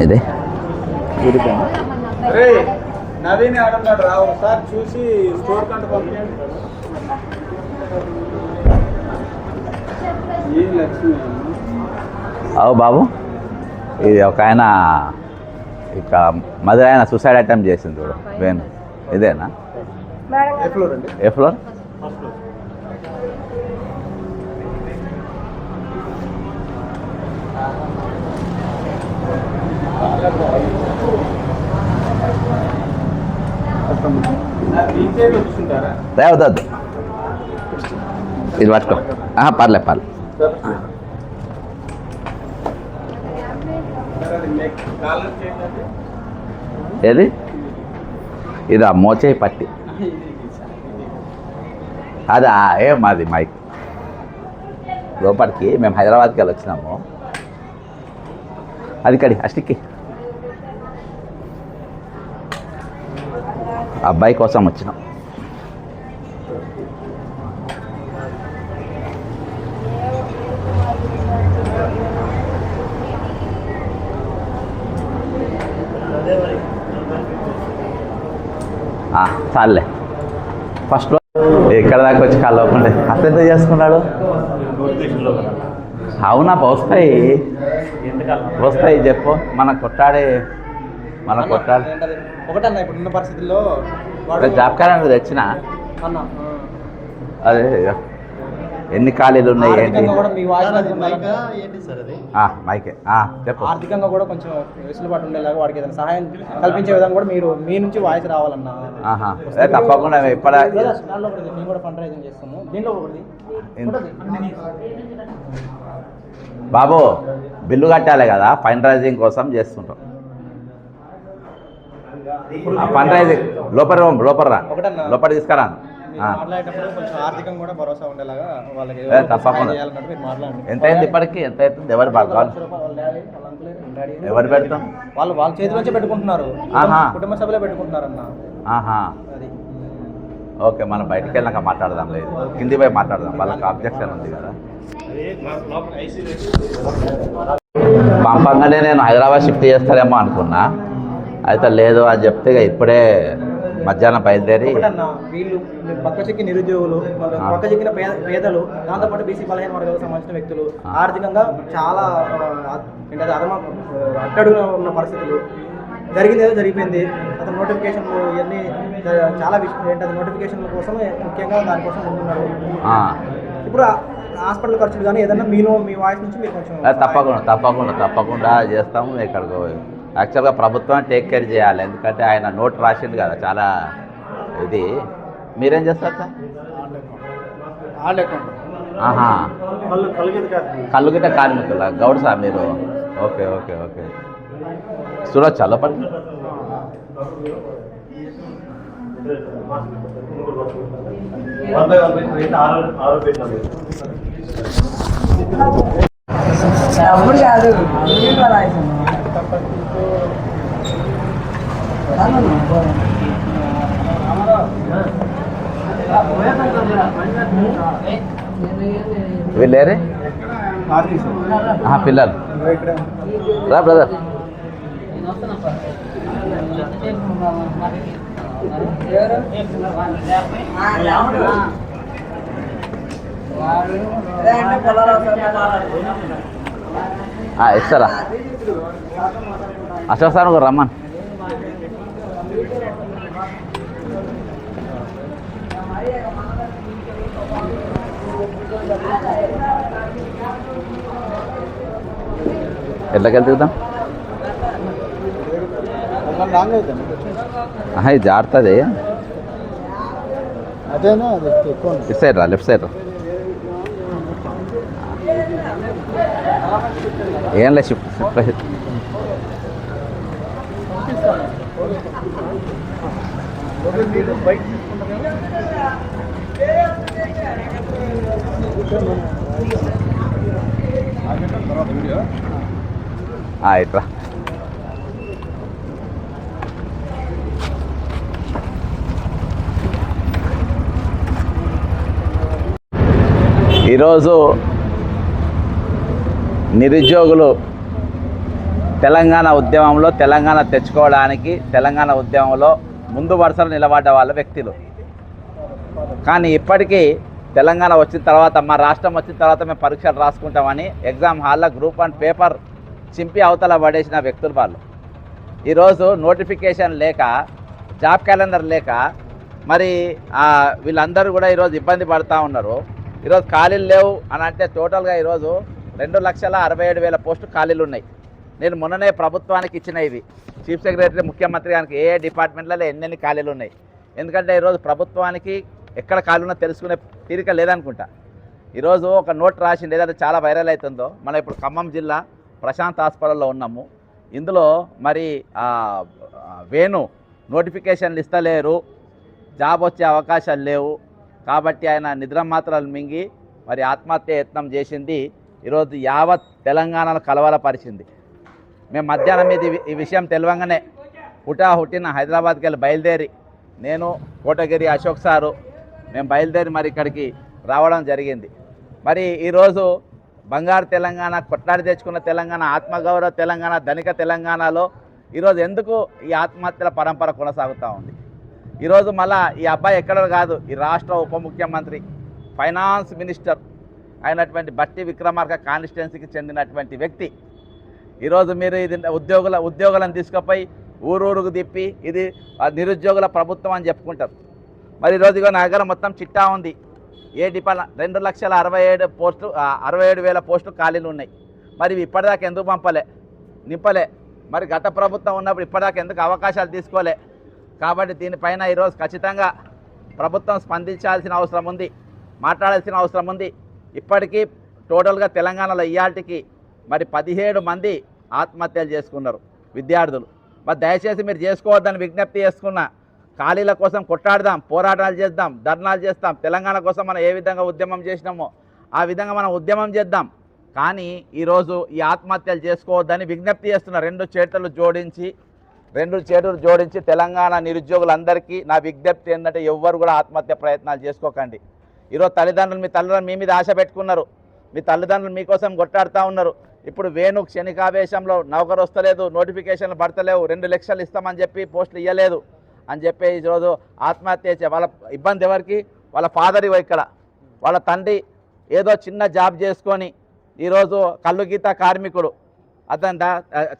ఇదే నవీన్ ఆడున్నాడు రా ఒకసారి చూసి స్టోర్ కంటే పంపించండి. ఏం లక్ష్మి అవు బాబు, ఇది ఒక ఆయన ఇక మదర్ ఆయన సూసైడ్ అటెంప్ట్ చేసింది చూడు వేణు, ఇదేనా? ఏ ఫ్లోర్ అండి? ఏ ఫ్లోర్? వద్దు, ఇది పట్టుకో. పర్లే పర్లే. ఏది? ఇదా మోచే పట్టి, అదా ఏం మాది మైక్ లోపలికి మేము హైదరాబాద్కి వెళ్ళి వచ్చినాము. అది కడి అస్టిక్కి అబ్బాయి కోసం వచ్చినాం. చాలే ఫస్ట్ ఎక్కడ దాకా వచ్చి కలవకుండా అతను చేసుకున్నాడు. అవునా? వస్తాయి చెప్పు. మన కొట్టాడే ఒకటన్నా ఇప్పుడున్న పరిస్థితుల్లో జాబ్కారాన్ని తెచ్చిన అదే ఎన్ని ఖాళీలు ఉన్నాయి ఏంటి? మైకే చెప్పు. ఆర్థికంగా కూడా కొంచెం వెసులుబాటు ఉండేలాగా వాడికి ఏదైనా సహాయం కల్పించే విధంగా కూడా మీరు మీ నుంచి వాయిస్ రావాలన్నా తప్పకుండా. ఇప్పుడు మేము కూడా ఫండ్ రైజింగ్ చేస్తాము. దీంట్లో బాబు బిల్లు కట్టాలి కదా, ఫండ్ రైజింగ్ కోసం చేస్తుంటాం. ఫండ్ రైజింగ్ లోపల తీసుకురా. మాట్లాడేటప్పుడు కొంచెం ఆర్థికంగా కూడా భరోసా ఉండేలాగా వాళ్ళకి తప్పకుండా. ఎంత అయింది ఇప్పటికి? ఎంత అవుతుంది? ఎవరు బాగా ఎవరు పెడతాం? వాళ్ళ చేతిలోంచే పెట్టుకుంటున్నారు, కుటుంబ సభ్యులే పెట్టుకుంటున్నారు అన్న. ఓకే, మనం బయటికి వెళ్ళాక మాట్లాడదాం. లేదు, కింది పోయి మాట్లాడదాం. వాళ్ళకి అబ్జెక్షన్ ఉంది కదా. పంపంగానే నేను హైదరాబాద్ షిఫ్ట్ చేస్తారేమో అనుకున్నా, అయితే లేదు అని చెప్తే ఇప్పుడే మధ్యాహ్నం బయలుదేరి. వీళ్ళు పక్క చెక్కి నిరుద్యోగులు, పక్క చెక్కిన పేదలు, దాంతోపాటు బీసీ బలహీన వర్గాలకు సంబంధించిన వ్యక్తులు ఆర్థికంగా చాలా అట్టడుగా ఉన్న పరిస్థితులు. జరిగింది ఏదో జరిగిపోయింది. అతను నోటిఫికేషన్లు ఇవన్నీ చాలా విషయం ఏంటంటే నోటిఫికేషన్ల కోసం ముఖ్యంగా దానికోసం ఉంటున్నారు. ఇప్పుడు హాస్పిటల్ ఖర్చులు కానీ ఏదన్నా మీ వాయిస్ నుంచి మీరు కొంచెం తప్పకుండా చేస్తాము. ఇక్కడికి యాక్చువల్గా ప్రభుత్వం టేక్ కేర్ చేయాలి, ఎందుకంటే ఆయన నోట్ రాసిండు కదా చాలా ఇది. మీరేం చేస్తారు సార్? కళ్ళుగిట కార్మికుల గౌడ్ సార్ మీరు? Okay okay okay. చూడొచ్చా లోపలికి? కాదు వీళ్ళేరే పిల్లలు రా బ్రదర్. ఇస్తారా? అశోక్ సార్ రమ్మన్. ఎట్లకెళ్ళి తిరుగుతాం? ఇది జారుతుంది. ఇటు సైడ్ రా, లెఫ్ట్ సైడ్ రా. ఏం లేదు, షిఫ్ట్ ఇట్రా. ఈరోజు నిరుద్యోగులు తెలంగాణ ఉద్యమంలో తెలంగాణ తెచ్చుకోవడానికి తెలంగాణ ఉద్యమంలో ముందు వరుసలో నిలబడ్డ వాళ్ళ వ్యక్తులు. కానీ ఇప్పటికీ తెలంగాణ వచ్చిన తర్వాత, మా రాష్ట్రం వచ్చిన తర్వాత మేము పరీక్షలు రాసుకుంటామని ఎగ్జామ్ హాల్లో గ్రూప్ 1 పేపర్ చింపి అవతల పడేసిన వ్యక్తులు వాళ్ళు. ఈరోజు నోటిఫికేషన్ లేక, జాబ్ క్యాలెండర్ లేక మరి వీళ్ళందరూ కూడా ఈరోజు ఇబ్బంది పడుతూ ఉన్నారు. ఈరోజు ఖాళీలు లేవు అని అంటే టోటల్గా ఈరోజు 2,67,000 పోస్టులు ఖాళీలు ఉన్నాయి. నేను మొన్ననే ప్రభుత్వానికి ఇచ్చిన ఇవి చీఫ్ సెక్రటరీ ముఖ్యమంత్రి గారికి ఏ డిపార్ట్మెంట్లలో ఎన్నెన్ని ఖాళీలు ఉన్నాయి. ఎందుకంటే ఈరోజు ప్రభుత్వానికి ఎక్కడ ఖాళీ ఉన్నా తెలుసుకునే తీరిక లేదనుకుంటా. ఈరోజు ఒక నోట్ రాసింది, ఏదైతే చాలా వైరల్ అవుతుందో, మనం ఇప్పుడు ఖమ్మం జిల్లా ప్రశాంత్ హాస్పిటల్లో ఉన్నాము. ఇందులో మరి వేణు నోటిఫికేషన్లు ఇస్తలేరు, జాబ్ వచ్చే అవకాశాలు లేవు కాబట్టి ఆయన నిద్ర మాత్రలు మింగి మరి ఆత్మహత్య యత్నం చేసింది. ఈరోజు యావత్ తెలంగాణను కలవరపరిచింది. మేము మధ్యాహ్నం మీద ఈ విషయం తెలియంగానే హుటాహుటిన హైదరాబాద్కి వెళ్ళి బయలుదేరి, నేను కోటగిరి అశోక్ సారు మేము బయలుదేరి మరి ఇక్కడికి రావడం జరిగింది. మరి ఈరోజు బంగారు తెలంగాణ, కొట్లాడి తెచ్చుకున్న తెలంగాణ, ఆత్మగౌరవ తెలంగాణ, ధనిక తెలంగాణలో ఈరోజు ఎందుకు ఈ ఆత్మహత్యల పరంపర కొనసాగుతూ ఉంది? ఈరోజు మళ్ళా ఈ అబ్బాయి ఎక్కడో కాదు, ఈ రాష్ట్ర ఉప ముఖ్యమంత్రి, ఫైనాన్స్ మినిస్టర్ అయినటువంటి బట్టి విక్రమార్క కాన్స్టిట్యున్సీకి చెందినటువంటి వ్యక్తి. ఈరోజు మీరు ఇది ఉద్యోగులను తీసుకుపోయి ఊరూరుకు తిప్పి ఇది నిరుద్యోగుల ప్రభుత్వం అని చెప్పుకుంటారు. మరి ఈరోజు ఇక నగర మొత్తం చిట్టా ఉంది. ఏ డిపార్ట్మెంట్ 2,67,000 పోస్టులు ఖాళీలు ఉన్నాయి. మరి ఇవి ఇప్పటిదాకా ఎందుకు నింపలే? మరి గత ప్రభుత్వం ఉన్నప్పుడు ఇప్పటిదాకా ఎందుకు అవకాశాలు తీసుకోలే? కాబట్టి దీనిపైన ఈరోజు ఖచ్చితంగా ప్రభుత్వం స్పందించాల్సిన అవసరం ఉంది, మాట్లాడాల్సిన అవసరం ఉంది. ఇప్పటికీ టోటల్గా తెలంగాణలో ఇయాల్టికి మరి 17 మంది ఆత్మహత్యలు చేసుకున్నారు విద్యార్థులు. మరి దయచేసి మీరు చేసుకోవద్దని విజ్ఞప్తి చేసుకున్నా. ఖాళీల కోసం కొట్లాడదాం, పోరాటాలు చేద్దాం, ధర్నాలు చేస్తాం. తెలంగాణ కోసం మనం ఏ విధంగా ఉద్యమం చేసినామో ఆ విధంగా మనం ఉద్యమం చేద్దాం. కానీ ఈరోజు ఈ ఆత్మహత్యలు చేసుకోవద్దని విజ్ఞప్తి చేస్తున్నా. రెండు చేతులు జోడించి తెలంగాణ నిరుద్యోగులందరికీ నా విజ్ఞప్తి ఏంటంటే, ఎవ్వరు కూడా ఆత్మహత్య ప్రయత్నాలు చేసుకోకండి. ఈరోజు మీ తల్లిదండ్రులు మీ మీద ఆశ పెట్టుకున్నారు, మీ తల్లిదండ్రులు మీకోసం కొట్లాడుతూ ఉన్నారు. ఇప్పుడు వేణు క్షణికావేశంలో నౌకరు వస్తలేదు, నోటిఫికేషన్లు పడతలేవు, 2 లక్షలు ఇస్తామని చెప్పి పోస్టులు ఇవ్వలేదు అని చెప్పి ఈరోజు ఆత్మహత్య చేసే వాళ్ళ ఇబ్బంది ఎవరికి? వాళ్ళ ఫాదర్ ఇక్కడ, వాళ్ళ తండ్రి ఏదో చిన్న జాబ్ చేసుకొని ఈరోజు కళ్ళు గీత కార్మికుడు, అతను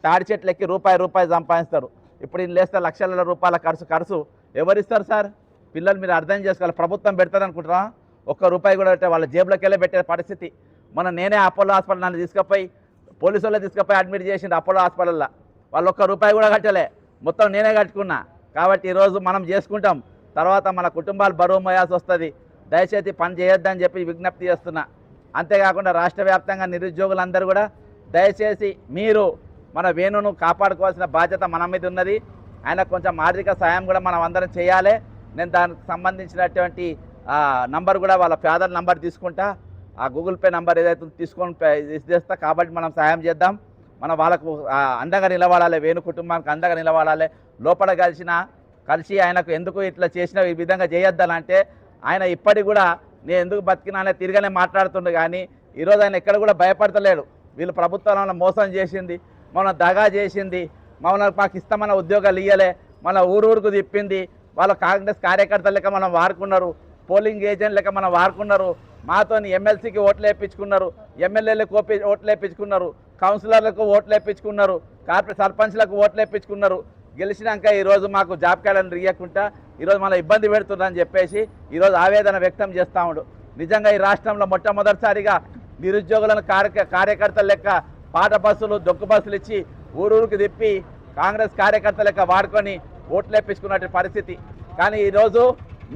తాడి చెట్లు ఎక్కి రూపాయి సంపాదిస్తారు. ఇప్పుడు ఈయన లేస్తే లక్షల రూపాయల ఖర్చు ఎవరిస్తారు సార్? పిల్లలు మీరు అర్థం చేసుకోవాలి. ప్రభుత్వం పెడతారు అనుకుంటారా? ₹1 కూడా పెట్టే వాళ్ళ జేబులోకి వెళ్ళి పెట్టే పరిస్థితి. నేనే అపోలో హాస్పిటల్ నన్ను తీసుకుపోయి పోలీసు వాళ్ళే తీసుకుపోయి అడ్మిట్ చేసింది అపోలో హాస్పిటల్లో. వాళ్ళు ₹1 కూడా కట్టలే, మొత్తం నేనే కట్టుకున్నా. కాబట్టి ఈరోజు మనం చేసుకుంటాం, తర్వాత మన కుటుంబాలు బరువు మోయాల్సి వస్తుంది. దయచేసి పని చేయొద్దని చెప్పి విజ్ఞప్తి చేస్తున్నా. అంతేకాకుండా రాష్ట్ర వ్యాప్తంగా నిరుద్యోగులందరూ కూడా దయచేసి మీరు మన వేణును కాపాడుకోవాల్సిన బాధ్యత మన మీద ఉన్నది. ఆయన కొంచెం ఆర్థిక సాయం కూడా మనం అందరం చేయాలి. నేను దానికి సంబంధించినటువంటి నంబర్ కూడా వాళ్ళ ఫాదర్ నంబర్ తీసుకుంటా, ఆ గూగుల్ పే నంబర్ ఏదైతే తీసుకొని చేస్తా. కాబట్టి మనం సాయం చేద్దాం, మనం వాళ్ళకు అండగా నిలబడాలి, వేణు కుటుంబానికి అండగా నిలబడాలి. లోపల కలిసి ఆయనకు ఎందుకు ఇట్లా చేసినా ఈ విధంగా చేయొద్దానంటే, ఆయన ఇప్పటికి కూడా నేను ఎందుకు బతికినా అనే తిరగనే మాట్లాడుతుండే. కానీ ఈరోజు ఆయన ఎక్కడ కూడా భయపడతలేడు. వీళ్ళు ప్రభుత్వాలను మోసం చేసింది, మనం దగా చేసింది, మాకు ఇస్తామన్న ఉద్యోగాలు ఇయ్యలే, మన ఊరుకు తిప్పింది. వాళ్ళ కాంగ్రెస్ కార్యకర్తలు లెక్క మనం వాడుకున్నారు, పోలింగ్ ఏజెంట్ లెక్క మనం వాడుకున్నారు. మాతో ఎమ్మెల్సీకి ఓట్లు వేయించుకున్నారు, ఎమ్మెల్యేలకు ఓట్లు వేయించుకున్నారు, కౌన్సిలర్లకు ఓట్లు వేయించుకున్నారు, కార్పొరేట్ సర్పంచ్లకు ఓట్లు వేయించుకున్నారు. గెలిచినాక ఈరోజు మాకు జాబ్ క్యాలెండర్ ఇవ్వకుండా ఈరోజు మన ఇబ్బంది పెడుతుందని చెప్పేసి ఈరోజు ఆవేదన వ్యక్తం చేస్తూ ఉండు. నిజంగా ఈ రాష్ట్రంలో మొట్టమొదటిసారిగా నిరుద్యోగులను కార్యకర్తల లెక్క పాట బస్సులు, దొక్కు బస్సులు ఇచ్చి ఊరూరికి తిప్పి కాంగ్రెస్ కార్యకర్తల లెక్క వాడుకొని ఓట్లు వేయించుకున్నట్టు పరిస్థితి. కానీ ఈరోజు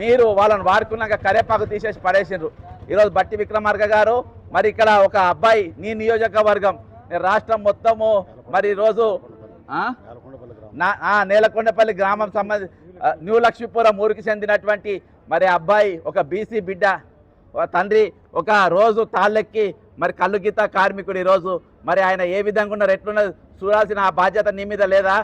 మీరు వాళ్ళని వాడుకున్నాక కరేపాకు తీసేసి పడేసిండ్రు. ఈరోజు బట్టి విక్రమార్క గారు మరి ఇక్కడ ఒక అబ్బాయి, నీ నియోజకవర్గం రాష్ట్రం మొత్తము మరి ఈరోజు నేలకొండపల్లి గ్రామం న్యూ లక్ష్మీపురం ఊరికి చెందినటువంటి మరి అబ్బాయి, ఒక బీసీ బిడ్డ, తండ్రి ఒక రోజు తాళ్ళెక్కి మరి కళ్ళు గీత కార్మికుడు. ఈరోజు మరి ఆయన ఏ విధంగా ఉన్నారు, ఎట్లున్నది చూడాల్సిన ఆ బాధ్యత నీ మీద లేదా?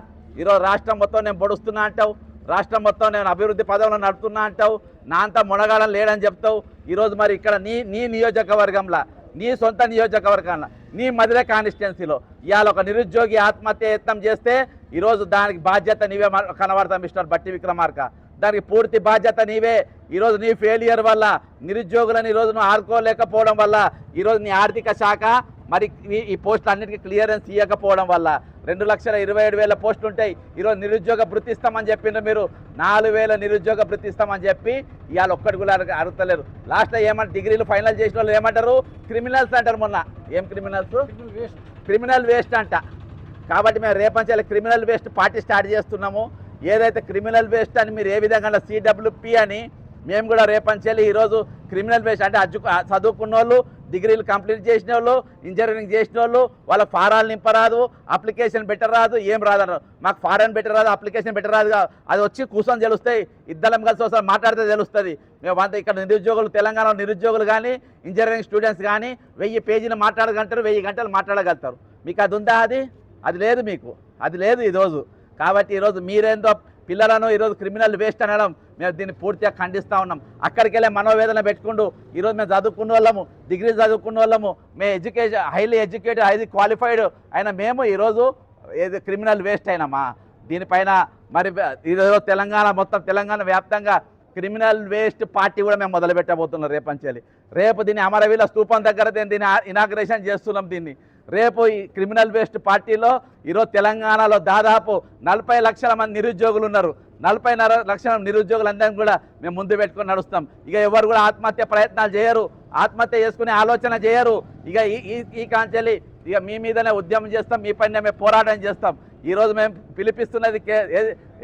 ఈరోజు రాష్ట్రం మొత్తం నేను పొడుస్తున్నా అంటావు, రాష్ట్రం మొత్తం నేను అభివృద్ధి పదవులను నడుపుతున్నా అంటావు, నా అంతా మునగాడం లేడని చెప్తావు. ఈరోజు మరి ఇక్కడ నీ నియోజకవర్గంలో నీ సొంత నియోజకవర్గాన నీ మధుర కాన్స్టిట్యున్సీలో ఇవాళ ఒక నిరుద్యోగి ఆత్మహత్య యత్నం చేస్తే ఈరోజు దానికి బాధ్యత నీవే కనబడతాం మిస్టర్ బట్టి విక్రమార్క. దానికి పూర్తి బాధ్యత నీవే. ఈరోజు నీ ఫెయిలియర్ వల్ల నిరుద్యోగులను ఈరోజు నువ్వు ఆదుకోలేకపోవడం వల్ల ఈరోజు నీ ఆర్థిక శాఖ మరి ఈ పోస్టులు అన్నిటికీ క్లియరెన్స్ ఇవ్వకపోవడం వల్ల 2,27,000 పోస్టులు ఉంటాయి. ఈరోజు నిరుద్యోగ భృతి ఇస్తామని చెప్పిండ్రు మీరు. 4,000 నిరుద్యోగ భృతి ఇస్తామని చెప్పి ఇవాళ ఒక్కటి కూడా అడుగుతలేరు. లాస్ట్లో ఏమంటారు, డిగ్రీలు ఫైనల్ చేసిన వాళ్ళు ఏమంటారు, క్రిమినల్స్ అంటారు. మొన్న ఏం క్రిమినల్స్, క్రిమినల్ వేస్ట్ అంట. కాబట్టి మేము రేపంచాలి క్రిమినల్ వేస్ట్ పార్టీ స్టార్ట్ చేస్తున్నాము. ఏదైతే క్రిమినల్ వేస్ట్ అని మీరు ఏ విధంగా సిడబ్ల్యూపీ అని మేము కూడా రేపంచాలి ఈరోజు క్రిమినల్ వేస్ట్ అంటే చదువుకున్న వాళ్ళు, డిగ్రీలు కంప్లీట్ చేసిన వాళ్ళు, ఇంజనీరింగ్ చేసిన వాళ్ళు వాళ్ళ ఫారాలు నింపరాదు, అప్లికేషన్ పెట్టరాదు, ఏం రాదన్నారు. మాకు ఫారెన్ పెట్టరాదు, అప్లికేషన్ పెట్టరాదు. అది వచ్చి కూర్చొని తెలుస్తాయి, ఇద్దరం కలిసి ఒకసారి మాట్లాడితే తెలుస్తుంది. మేము అంతా ఇక్కడ నిరుద్యోగులు, తెలంగాణలో నిరుద్యోగులు కానీ ఇంజనీరింగ్ స్టూడెంట్స్ కానీ 1000 పేజీలు మాట్లాడగలుగుతారు, 1000 గంటలు మాట్లాడగలుగుతారు. మీకు అది ఉందా? అది లేదు, మీకు అది లేదు ఈరోజు. కాబట్టి ఈరోజు మీరేందో పిల్లలను ఈరోజు క్రిమినల్ వేస్ట్ అనడం మేము దీన్ని పూర్తిగా ఖండిస్తూ ఉన్నాం. అక్కడికి వెళ్ళే మనోవేదన పెట్టుకుంటూ ఈరోజు మేము చదువుకున్న వాళ్ళము, డిగ్రీ చదువుకున్న వాళ్ళము, మేము హైలీ ఎడ్యుకేటెడ్, హైలీ క్వాలిఫైడ్ అయినా మేము ఈరోజు ఏది క్రిమినల్ వేస్ట్ అయినామా? దీనిపైన మరి ఈరోజు తెలంగాణ వ్యాప్తంగా క్రిమినల్ వేస్ట్ పార్టీ కూడా మేము మొదలుపెట్టబోతున్నాం రేపంచేలి. రేపు దీన్ని అమరవీల స్తూపం దగ్గర దీన్ని ఇనాగ్రేషన్ చేస్తున్నాం. దీన్ని రేపు ఈ క్రిమినల్ వేస్ట్ పార్టీలో ఈరోజు తెలంగాణలో దాదాపు 40 లక్షల మంది నిరుద్యోగులు ఉన్నారు. 40 లక్షల నిరుద్యోగులందరినీ కూడా మేము ముందు పెట్టుకొని నడుస్తాం. ఇక ఎవరు కూడా ఆత్మహత్య ప్రయత్నాలు చేయరు, ఆత్మహత్య చేసుకునే ఆలోచన చేయరు. ఇక ఈ కాంచెలి ఇక మీ మీదనే ఉద్యమం చేస్తాం, మీ పైన మేము పోరాటం చేస్తాం. ఈరోజు మేము పిలిపిస్తున్నది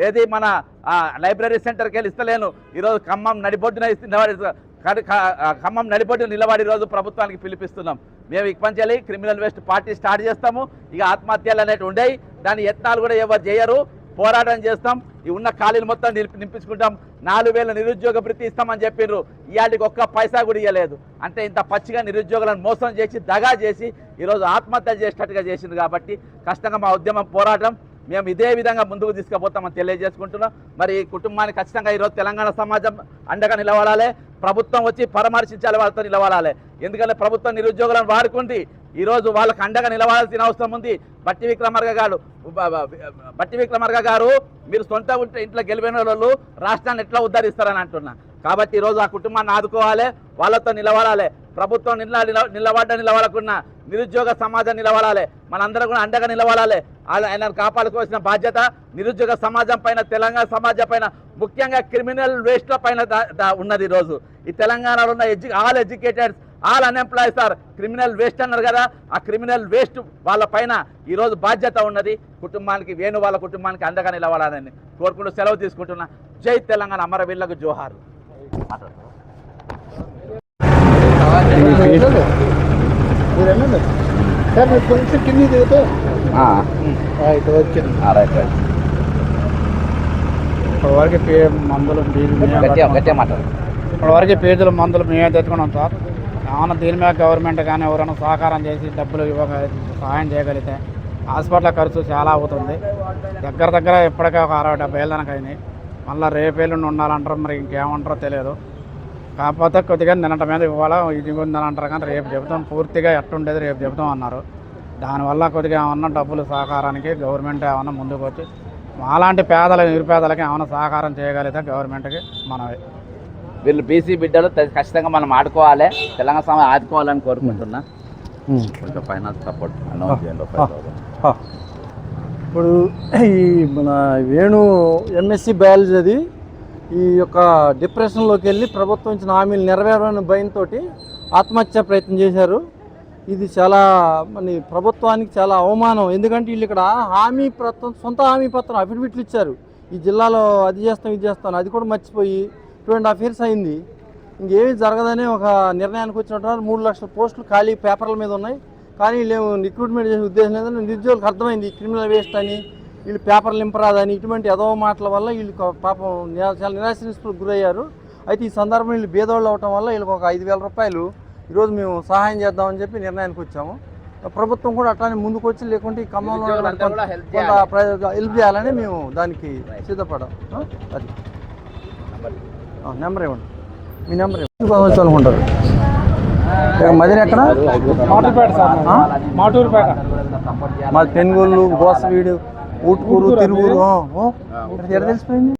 ఏది మన లైబ్రరీ సెంటర్కి వెళ్ళి ఇస్తలేను. ఈరోజు ఖమ్మం నడిబొడ్డు నిలబడి ఈరోజు ప్రభుత్వానికి పిలిపిస్తున్నాం. మేము ఇక పంచాలి క్రిమినల్ వేస్ట్ పార్టీ స్టార్ట్ చేస్తాము. ఇక ఆత్మహత్యలు అనేవి ఉండేవి, దాని యత్నాలు కూడా ఎవరు చేయరు. పోరాటం చేస్తాం, ఈ ఉన్న ఖాళీలు మొత్తం నింపించుకుంటాం. 4,000 నిరుద్యోగ భృతి ఇస్తామని చెప్పిండ్రు, ఇవాళకి ఒక్క పైసా కూడా ఇవ్వలేదు. అంటే ఇంత పచ్చిగా నిరుద్యోగులను మోసం చేసి దగా చేసి ఈరోజు ఆత్మహత్య చేసేటట్టుగా చేసింది. కాబట్టి కష్టంగా మా ఉద్యమం పోరాటం మేము ఇదే విధంగా ముందుకు తీసుకుపోతామని తెలియజేసుకుంటున్నాం. మరి ఈ కుటుంబానికి ఖచ్చితంగా ఈరోజు తెలంగాణ సమాజం అండగా నిలబడాలి, ప్రభుత్వం వచ్చి పరామర్శించాలి, వాళ్ళతో నిలబడాలి. ఎందుకంటే ప్రభుత్వం నిరుద్యోగులను వాడుకుంది, ఈరోజు వాళ్ళకు అండగా నిలబడాల్సిన అవసరం ఉంది. బట్టి విక్రమార్క గారు మీరు సొంత ఇంట్లో గెలిపిన వాళ్ళు రాష్ట్రాన్ని ఎట్లా ఉద్ధరిస్తారని అంటున్నా. కాబట్టి ఈరోజు ఆ కుటుంబాన్ని ఆదుకోవాలి, వాళ్ళతో నిలబడాలి. ప్రభుత్వం నిలబడకున్నా నిరుద్యోగ సమాజం నిలబడాలి, మనందరం కూడా అండగా నిలబడాలి. ఆయనను కాపాడుకోవాల్సిన బాధ్యత నిరుద్యోగ సమాజం పైన, తెలంగాణ సమాజం పైన, ముఖ్యంగా క్రిమినల్ వేస్ట్ల పైన ఉన్నది. ఈరోజు ఈ తెలంగాణలో ఉన్న all educateds, all unemploys are criminal waste అన్నారు కదా, ఆ క్రిమినల్ వేస్ట్ వాళ్ళ పైన ఈరోజు బాధ్యత ఉన్నది. కుటుంబానికి, వాళ్ళ కుటుంబానికి అండగా నిలబడాలని కోరుకుంటూ సెలవు తీసుకుంటున్నా. జై తెలంగాణ, అమరవీరులకు జోహార్. ఇప్పటివరకు మందులు మేమే తెచ్చుకున్నాం సార్. ఏమన్నా దీని మీద గవర్నమెంట్ కానీ ఎవరైనా సహకారం చేసి డబ్బులు సహాయం చేయగలిగితే హాస్పిటల్ ఖర్చు చాలా అవుతుంది. దగ్గర ఇప్పటికే ఒక 60-70 ఏళ్ళ దానికి అయినాయి. మళ్ళీ రేపేళ్ళుండి ఉండాలంటారు, మరి ఇంకేమంటారో తెలియదు. కాకపోతే కొద్దిగా నిన్నటి మీద ఇవ్వాలా ఇది ఉందని అంటారు, కానీ రేపు చెబుతాం పూర్తిగా ఎట్టుండేది రేపు చెబుతాం అన్నారు. దానివల్ల కొద్దిగా ఏమన్నా డబ్బులు సహకారానికి గవర్నమెంట్ ఏమన్నా ముందుకు వచ్చి మాలాంటి నిరుపేదలకి ఏమైనా సహకారం చేయగలిగితే గవర్నమెంట్కి మనమే. వీళ్ళు బీసీ బిడ్డలు ఖచ్చితంగా మనం ఆడుకోవాలి, తెలంగాణ సమాజం ఆదుకోవాలని కోరుకుంటున్నా. కొంచెం ఫైనాన్స్ సపోర్ట్ ఇప్పుడు ఈ మన వేణు ఎంఎస్సి బయాలజీ అది ఈ యొక్క డిప్రెషన్లోకి వెళ్ళి ప్రభుత్వం ఇచ్చిన హామీలు నెరవేరని భయంతో ఆత్మహత్య ప్రయత్నం చేశారు. ఇది చాలా మన ప్రభుత్వానికి చాలా అవమానం. ఎందుకంటే వీళ్ళు ఇక్కడ సొంత హామీ పత్రం అఫిడవిట్లు ఇచ్చారు, ఈ జిల్లాలో అది చేస్తాం ఇది చేస్తాను, అది కూడా మర్చిపోయి 2.5 years అయింది. ఇంకేమీ జరగదని ఒక నిర్ణయానికి వచ్చినట్టు 3 లక్షల పోస్టులు ఖాళీ పేపర్ల మీద ఉన్నాయి, కానీ వీళ్ళు రిక్రూట్మెంట్ చేసే ఉద్దేశం లేదని నిరుద్యోగులకు అర్థమైంది. క్రిమినల్ వేస్ట్ అని, వీళ్ళు పేపర్లు నింపరాదని, ఇటువంటి ఎదవ మాటల వల్ల వీళ్ళు పాపం చాలా నిరాశకు గురయ్యారు. అయితే ఈ సందర్భం వీళ్ళు బేదోళ్ళు అవటం వల్ల వీళ్ళకి ఒక 5,000 రూపాయలు ఈరోజు మేము సహాయం చేద్దామని చెప్పి నిర్ణయానికి వచ్చాము. ప్రభుత్వం కూడా అట్లానే ముందుకు వచ్చి, లేకుంటే ఈ ఖమ్మంలో కొంత హెల్ప్ చేయాలని మేము దానికి సిద్ధపడాం. అది నెంబర్ ఇవ్వండి, మీ నెంబర్ ఇవ్వండి. అనుకుంటారు మదిన ఎక్కడ మాటూరుపేట సార్ ఆ? మాటూరుపేట మా పెనుగోళ్ళు గోసవీడు ఊటుకూరు తిరువురు ఎక్కడ తెలిసిపోయింది